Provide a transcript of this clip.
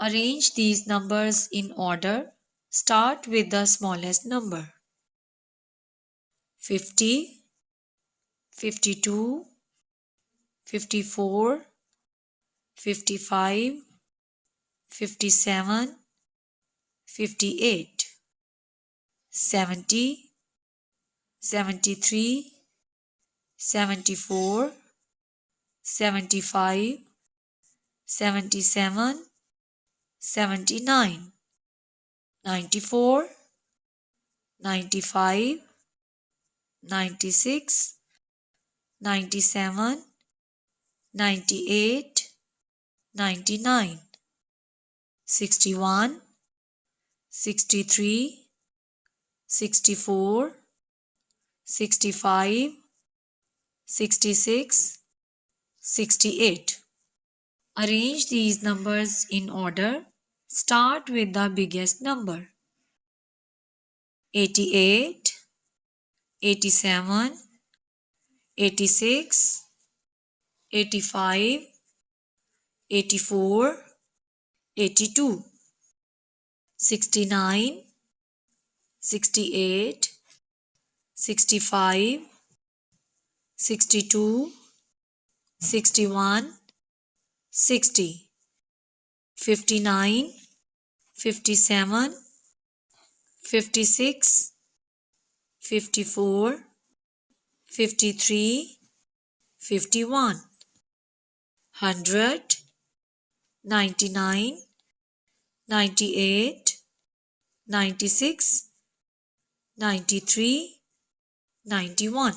Arrange these numbers in order. Start with the smallest number. 50, 52, 54, 55, 57, 58, 70, 73, 74, 75, 77, 79, 94, 95, 96, 97, 98, 99, 61, 63, 64, 65, 66, 68. Arrange these numbers in order. Start with the biggest number. 88, 87, 86, 85, 84, 82, 69, 68, 65, 62, 61, 60, 59, 57, 56, 54, 53, 51, 100, 99, 98, 96, 93, 91.